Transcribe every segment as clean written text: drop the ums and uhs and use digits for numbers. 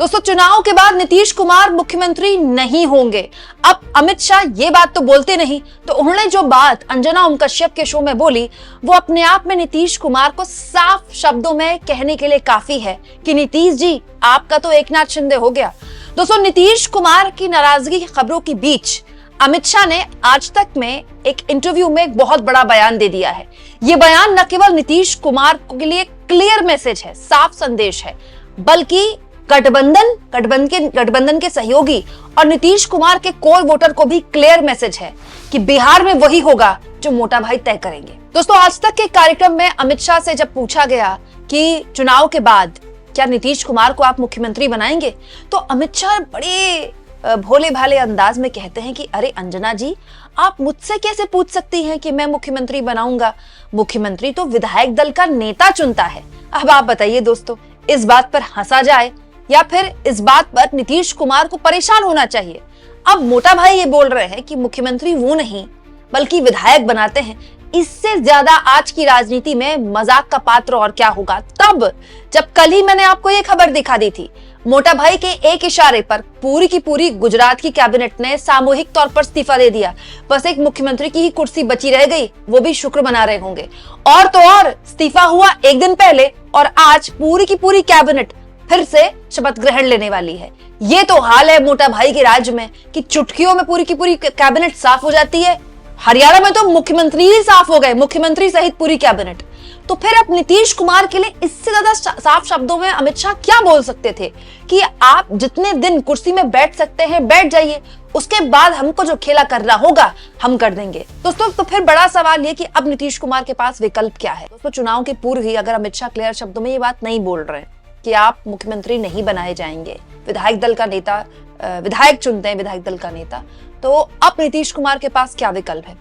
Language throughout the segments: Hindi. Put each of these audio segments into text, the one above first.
दोस्तों, चुनाव के बाद नीतीश कुमार मुख्यमंत्री नहीं होंगे। अब अमित शाह ये बात तो बोलते नहीं, तो उन्होंने जो बात अंजना ओम कश्यप के शो में बोली वो अपने आप में नीतीश कुमार को साफ शब्दों में कहने के लिए काफी है कि नीतीश जी, आपका तो एकनाथ शिंदे हो गया। दोस्तों, नीतीश कुमार की नाराजगी की खबरों के बीच अमित शाह ने आज तक में एक इंटरव्यू में एक बहुत बड़ा बयान दे दिया है। ये बयान न केवल नीतीश कुमार के लिए क्लियर मैसेज है, साफ संदेश है, बल्कि गठबंधन के सहयोगी और नीतीश कुमार के कोर वोटर को भी क्लियर मैसेज है कि बिहार में वही होगा जो मोटा भाई तय करेंगे। दोस्तों, आज तक के कार्यक्रम में अमित शाह से जब पूछा गया कि चुनाव के बाद क्या नीतीश कुमार को आप मुख्यमंत्री बनाएंगे, तो अमित शाह बड़े भोले भाले अंदाज में कहते हैं कि अरे अंजना जी, आप मुझसे कैसे पूछ सकती हैं कि मैं मुख्यमंत्री बनाऊंगा? मुख्यमंत्री तो विधायक दल का नेता चुनता है। अब आप बताइए दोस्तों, इस बात पर हंसा जाए या फिर इस बात पर नीतीश कुमार को परेशान होना चाहिए? अब मोटा भाई ये बोल रहे हैं कि मुख्यमंत्री वो नहीं बल्कि विधायक बनाते हैं। इससे ज्यादा आज की राजनीति में मजाक का पात्र और क्या होगा? तब जब कल ही मैंने आपको ये खबर दिखा दी थी, मोटा भाई के एक इशारे पर पूरी की पूरी गुजरात की कैबिनेट ने सामूहिक तौर पर इस्तीफा दे दिया। बस एक मुख्यमंत्री की ही कुर्सी बची रह गई, वो भी शुक्र मना रहे होंगे। और तो और इस्तीफा हुआ एक दिन पहले और आज पूरी की पूरी कैबिनेट फिर से शपथ ग्रहण लेने वाली है। ये तो हाल है मोटा भाई के राज्य में कि चुटकियों में पूरी की पूरी कैबिनेट साफ हो जाती है। हरियाणा में तो मुख्यमंत्री ही साफ हो गए, मुख्यमंत्री सहित पूरी कैबिनेट। तो फिर अब नीतीश कुमार के लिए इससे ज्यादा साफ शब्दों में अमित शाह क्या बोल सकते थे कि आप जितने दिन कुर्सी में बैठ सकते हैं बैठ जाइए, उसके बाद हमको जो खेला करना होगा हम कर देंगे। दोस्तों, तो फिर बड़ा सवाल ये कि अब नीतीश कुमार के पास विकल्प क्या है? दोस्तों, चुनाव के पूर्व ही अगर अमित शाह क्लियर शब्दों में ये बात नहीं बोल रहे कि आप मुख्यमंत्री नहीं बनाए जाएंगे, विधायक दल का नेता विधायक चुनते हैं, विधायक दल का नेता, तो अब नीतीश कुमार के पास क्या विकल्प है?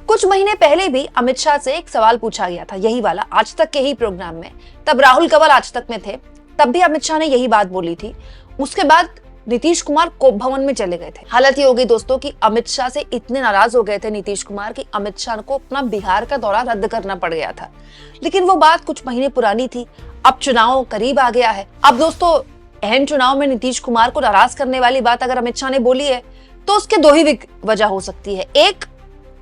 कुछ महीने पहले भी अमित शाह से एक सवाल पूछा गया था, यही वाला, आज तक के ही प्रोग्राम में। तब राहुल कंवल आज तक में थे, तब भी अमित शाह ने यही बात बोली थी। उसके बाद नीतीश कुमार कोप भवन में चले गए थे। हालत ये हो गई दोस्तों कि अमित शाह से इतने नाराज हो गए थे नीतीश कुमार कि अमित शाह को अपना बिहार का दौरा रद्द करना पड़ गया था। लेकिन वो बात कुछ महीने पुरानी थी, अब चुनाव करीब आ गया है। अब दोस्तों, अहम चुनाव में नीतीश कुमार को नाराज करने वाली बात अगर अमित शाह ने बोली है तो उसके दो ही वजह हो सकती है। एक,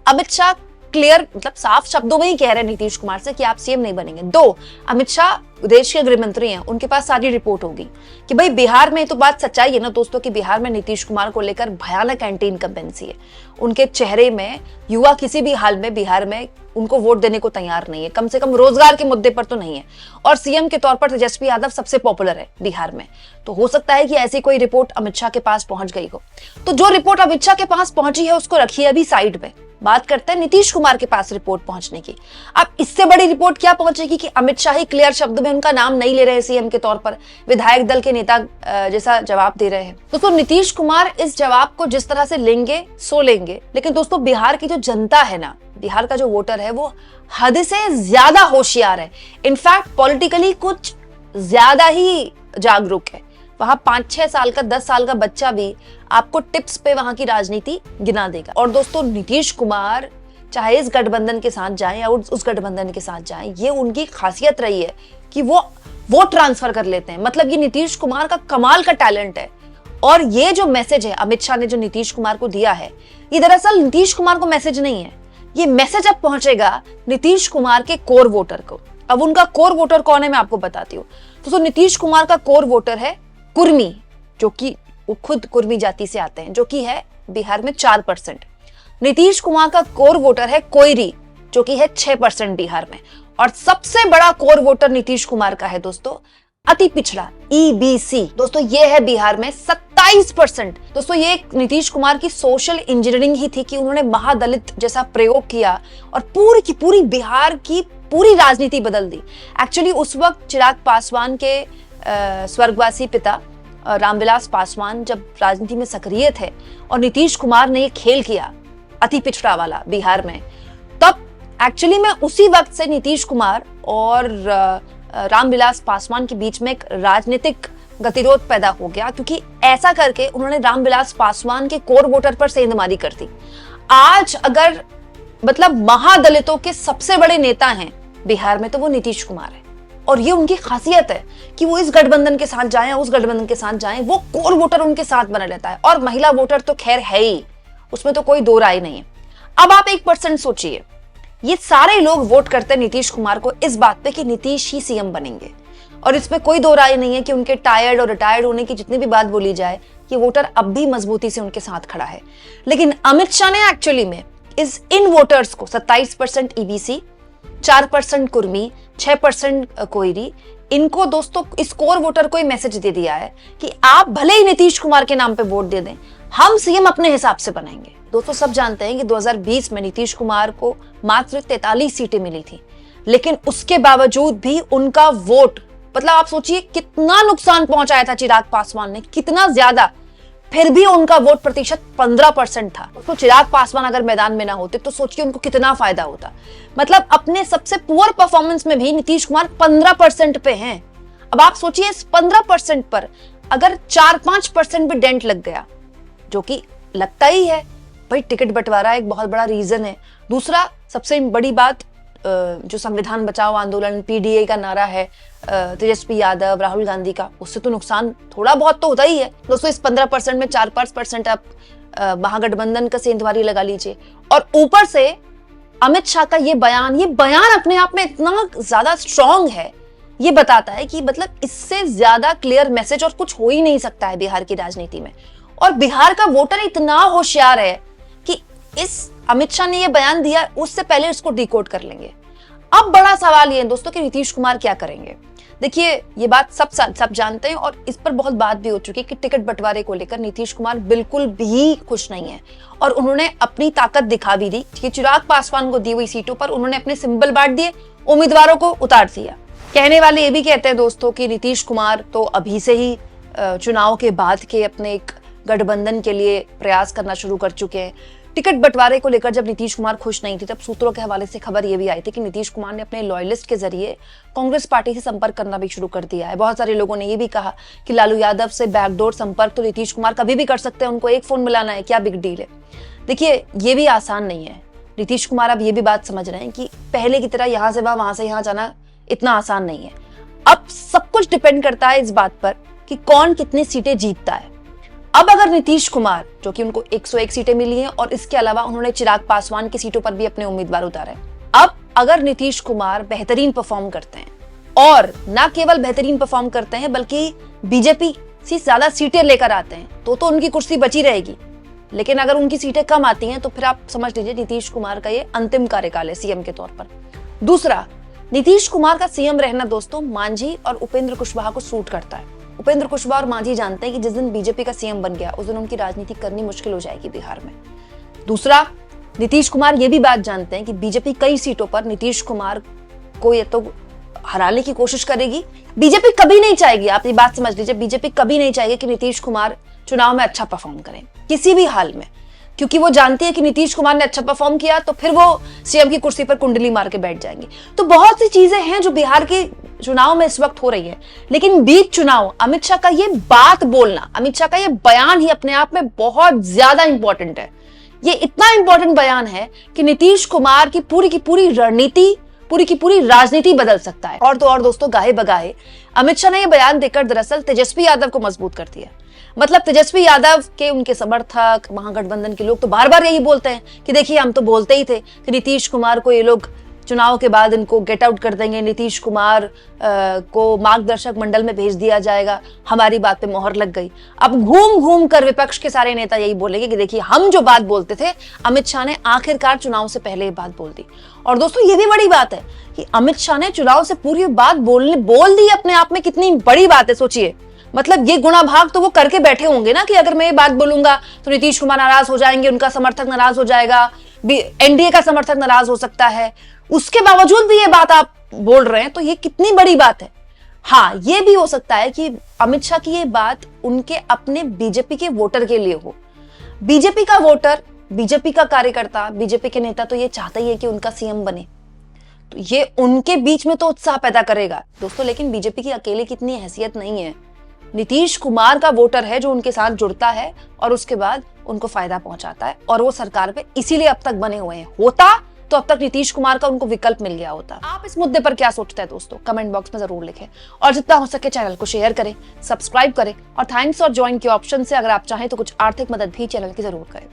अमित शाह क्लियर मतलब साफ शब्दों में ही कह रहे हैं नीतीश कुमार से कि आप सीएम नहीं बनेंगे। दो, अमित शाह देश के गृह मंत्री हैं, उनके पास सारी रिपोर्ट होगी कि भाई बिहार में, तो बात सच्चाई है ना दोस्तों कि बिहार में नीतीश कुमार को लेकर भयानक एंटी इनकम्बेंसी है। उनके चेहरे में युवा किसी भी हाल में बिहार में उनको वोट देने को तैयार नहीं है, कम से कम रोजगार के मुद्दे पर तो नहीं है। और सीएम के तौर पर तेजस्वी यादव सबसे पॉपुलर है बिहार में। तो हो सकता है कि ऐसी कोई रिपोर्ट अमित शाह के पास पहुंच गई हो। तो जो रिपोर्ट अमित शाह के पास पहुंची है उसको रखिए अभी साइड में, बात करते हैं नीतीश कुमार के पास रिपोर्ट पहुंचने की। अब इससे बड़ी रिपोर्ट क्या पहुंचेगी कि अमित शाह ही क्लियर शब्द में उनका नाम नहीं ले रहे सीएम के तौर पर, विधायक दल के नेता जैसा जवाब दे रहे हैं। दोस्तों, नीतीश कुमार इस जवाब को जिस तरह से लेंगे सो लेंगे, लेकिन दोस्तों बिहार की जो जनता है ना, बिहार का जो वोटर है वो हद से ज्यादा होशियार है। इनफैक्ट पॉलिटिकली कुछ ज्यादा ही जागरूक है। वहां 5-6 साल का 10 साल का बच्चा भी आपको टिप्स पे वहां की राजनीति गिना देगा। और दोस्तों, नीतीश कुमार चाहे इस गठबंधन के साथ जाएं या उस गठबंधन के साथ जाएं, ये उनकी खासियत रही है कि वो ट्रांसफर कर लेते हैं। मतलब ये नीतीश कुमार का कमाल का टैलेंट है। और ये जो मैसेज है अमित शाह ने जो नीतीश कुमार को दिया है, ये दरअसल नीतीश कुमार को मैसेज नहीं है, ये मैसेज अब पहुंचेगा नीतीश कुमार के कोर वोटर को। अब उनका कोर वोटर कौन है मैं आपको बताती हूँ। तो नीतीश कुमार का कोर वोटर है कुर्मी, जो कि वो खुद कुर्मी जाति से आते हैं, जो कि है बिहार में 4%। नीतीश कुमार का कोर वोटर है कोयरी, जो कि है 6% बिहार में। और सबसे बड़ा कोर वोटर नीतीश कुमार का है दोस्तों अति पिछड़ा ईबीसी। दोस्तों, ये है बिहार में 27%। दोस्तों, ये नीतीश कुमार की सोशल इंजीनियरिंग ही थी कि उन्होंने महादलित जैसा प्रयोग किया और पूरी की पूरी बिहार की पूरी राजनीति बदल दी। एक्चुअली उस वक्त चिराग पासवान के स्वर्गवासी पिता रामविलास पासवान जब राजनीति में सक्रिय थे और नीतीश कुमार ने ये खेल किया अति पिछड़ा वाला बिहार में, तब एक्चुअली में उसी वक्त से नीतीश कुमार और रामविलास पासवान के बीच में एक राजनीतिक गतिरोध पैदा हो गया, क्योंकि ऐसा करके उन्होंने रामविलास पासवान के कोर वोटर पर सेंधमारी कर दी। आज अगर मतलब महादलितों के सबसे बड़े नेता हैं बिहार में तो वो नीतीश कुमार है। और ये उनकी खासियत है कि वो इस गठबंधन के साथ जाएं, उस गठबंधन के साथ जाएं, वो कोर वोटर उनके साथ बना रहता है। और महिला वोटर तो खैर है ही, उसमें तो कोई दो राय नहीं है। अब आप 1% सोचिए, ये सारे लोग वोट करते हैं नीतीश कुमार को इस बात पे कि नीतीश ही सीएम बनेंगे, और इसमें कोई दो राय नहीं है कि उनके टायर्ड और रिटायर्ड होने की जितनी भी बात बोली जाए, ये वोटर अब भी मजबूती से उनके साथ खड़ा है। लेकिन अमित शाह ने एक्चुअली में इन वोटर्स को 27% ईबीसी, 4% कुर्मी, 6% कोयरी, इनको दोस्तों इस कोर वोटर को मैसेज दे दिया है कि आप भले ही नीतीश कुमार के नाम पे वोट दे दें, हम सीएम अपने हिसाब से बनाएंगे। दोस्तों सब जानते हैं कि 2020 में नीतीश कुमार को मात्र 43 सीटें मिली थी, लेकिन उसके बावजूद भी उनका वोट, मतलब आप सोचिए कितना नुकसान पहुंचाया था चिराग पासवान ने, कितना ज्यादा, फिर भी उनका वोट प्रतिशत 15% था। तो चिराग पासवान अगर मैदान में ना होते तो सोचिए उनको कितना फायदा होता। मतलब अपने सबसे पुअर परफॉर्मेंस में भी नीतीश कुमार 15% पे हैं। अब आप सोचिए इस 15% पर अगर 4-5% भी डेंट लग गया, जो कि लगता ही है भाई, टिकट बंटवारा एक बहुत बड़ा रीजन है। दूसरा सबसे बड़ी बात, जो संविधान बचाओ आंदोलन, पीडीए का नारा है, तेजस्वी यादव, राहुल गांधी का, उससे तो नुकसान थोड़ा बहुत तो होता ही है। दोस्तों इस 15% में 4-5% आप महागठबंधन का सेंधमारी लगा लीजिए, और ऊपर से अमित शाह का ये बयान अपने आप में इतना ज्यादा स्ट्रॉन्ग है। ये बताता है कि मतलब इससे ज्यादा क्लियर मैसेज और कुछ हो ही नहीं सकता है बिहार की राजनीति में। और बिहार का वोटर इतना होशियार है कि इस अमित शाह ने ये बयान दिया, उससे पहले इसको डिकोड कर लेंगे। अब बड़ा सवाल ये है दोस्तों कि नीतीश कुमार क्या करेंगे। देखिए ये बात सब जानते हैं, और इस पर बहुत बात भी हो चुकी है कि टिकट बंटवारे को लेकर नीतीश कुमार बिल्कुल भी खुश नहीं है, और उन्होंने अपनी ताकत दिखा भी दी कि चिराग पासवान को दी हुई सीटों पर उन्होंने अपने सिंबल बांट दिए, उम्मीदवारों को उतार दिया। कहने वाले ये भी कहते हैं दोस्तों कि नीतीश कुमार तो अभी से ही चुनाव के बाद के अपने एक गठबंधन के लिए प्रयास करना शुरू कर चुके हैं। टिकट बंटवारे को लेकर जब नीतीश कुमार खुश नहीं थे, तब सूत्रों के हवाले से खबर ये भी आई थी कि नीतीश कुमार ने अपने लॉयलिस्ट के जरिए कांग्रेस पार्टी से संपर्क करना भी शुरू कर दिया है। बहुत सारे लोगों ने ये भी कहा कि लालू यादव से बैकडोर संपर्क तो नीतीश कुमार कभी भी कर सकते हैं, उनको एक फोन मिलाना है, क्या बिग डील है। देखिए ये भी आसान नहीं है। नीतीश कुमार अब ये भी बात समझ रहे हैं कि पहले की तरह यहाँ से वहां से यहाँ जाना इतना आसान नहीं है। अब सब कुछ डिपेंड करता है इस बात पर कि कौन कितनी सीटें जीतता है। अब अगर नीतीश कुमार, जो कि उनको 101 सीटें मिली हैं, और इसके अलावा उन्होंने चिराग पासवान की सीटों पर भी अपने उम्मीदवार उतारे, अब अगर नीतीश कुमार बेहतरीन परफॉर्म करते हैं, और ना केवल बेहतरीन परफॉर्म करते हैं बल्कि बीजेपी से ज्यादा सीटें लेकर आते हैं, तो उनकी कुर्सी बची रहेगी। लेकिन अगर उनकी सीटें कम आती हैं तो फिर आप समझ लीजिए नीतीश कुमार का ये अंतिम कार्यकाल है सीएम के तौर पर। दूसरा, नीतीश कुमार का सीएम रहना दोस्तों मांझी और उपेंद्र कुशवाहा को सूट करता है। उपेंद्र कुशवाहा और मांझी जानते हैं कि जिस दिन बीजेपी का सीएम बन गया उस दिन उनकी राजनीति करनी मुश्किल हो जाएगी बिहार में। दूसरा, नीतीश कुमार ये भी बात जानते हैं कि बीजेपी कई सीटों पर नीतीश कुमार को ये तो हराने की कोशिश करेगी। बीजेपी कभी नहीं चाहेगी, आप ये बात समझ लीजिए, बीजेपी कभी नहीं चाहेगी कि नीतीश कुमार चुनाव में अच्छा परफॉर्म करें किसी भी हाल में, क्योंकि वो जानती है कि नीतीश कुमार ने अच्छा परफॉर्म किया तो फिर वो सीएम की कुर्सी पर कुंडली मार के बैठ जाएंगे। तो बहुत सी चीजें हैं जो बिहार के चुनाव में इस वक्त हो रही है। लेकिन बीच चुनाव अमित शाह का ये बात बोलना, अमित शाह का ये बयान ही अपने आप में बहुत ज्यादा इंपॉर्टेंट है। ये इतना इंपॉर्टेंट बयान है कि नीतीश कुमार की पूरी रणनीति, पूरी की पूरी राजनीति बदल सकता है। और तो और दोस्तों, गाहे बगाहे अमित शाह ने यह बयान देकर दरअसल तेजस्वी यादव को मजबूत कर दिया। मतलब तेजस्वी यादव के उनके समर्थक, महागठबंधन के लोग तो बार बार यही बोलते हैं कि देखिए हम तो बोलते ही थे कि नीतीश कुमार को ये लोग चुनाव के बाद इनको गेट आउट कर देंगे, नीतीश कुमार को मार्गदर्शक मंडल में भेज दिया जाएगा, हमारी बात पे मोहर लग गई। अब घूम घूम कर विपक्ष के सारे नेता यही बोलेंगे कि देखिए हम जो बात बोलते थे, अमित शाह ने आखिरकार चुनाव से पहले ये बात बोल दी। और दोस्तों ये भी बड़ी बात है कि अमित शाह ने चुनाव से पूरी बात बोल दी, अपने आप में कितनी बड़ी बात है। सोचिए, मतलब ये गुणा भाग तो वो करके बैठे होंगे ना कि अगर मैं ये बात बोलूंगा तो नीतीश कुमार नाराज हो जाएंगे, उनका समर्थक नाराज हो जाएगा, एनडीए का समर्थक नाराज हो सकता है। उसके बावजूद भी ये बात आप बोल रहे हैं, तो ये कितनी बड़ी बात है। हाँ, ये भी हो सकता है कि अमित शाह की ये बात उनके अपने बीजेपी के वोटर के लिए हो। बीजेपी का वोटर, बीजेपी का कार्यकर्ता, बीजेपी के नेता तो ये चाहता ही है कि उनका सीएम बने, तो ये उनके बीच में तो उत्साह पैदा करेगा दोस्तों। लेकिन बीजेपी की अकेले की इतनी हैसियत नहीं है। नीतीश कुमार का वोटर है जो उनके साथ जुड़ता है और उसके बाद उनको फायदा पहुंचाता है, और वो सरकार पे इसीलिए अब तक बने हुए हैं। होता तो अब तक नीतीश कुमार का उनको विकल्प मिल गया होता। आप इस मुद्दे पर क्या सोचते हैं दोस्तों, कमेंट बॉक्स में जरूर लिखें और जितना हो सके चैनल को शेयर करें, सब्सक्राइब करें और थैंक्स और ज्वाइन के ऑप्शन से अगर आप चाहें तो कुछ आर्थिक मदद भी चैनल की जरूर करें।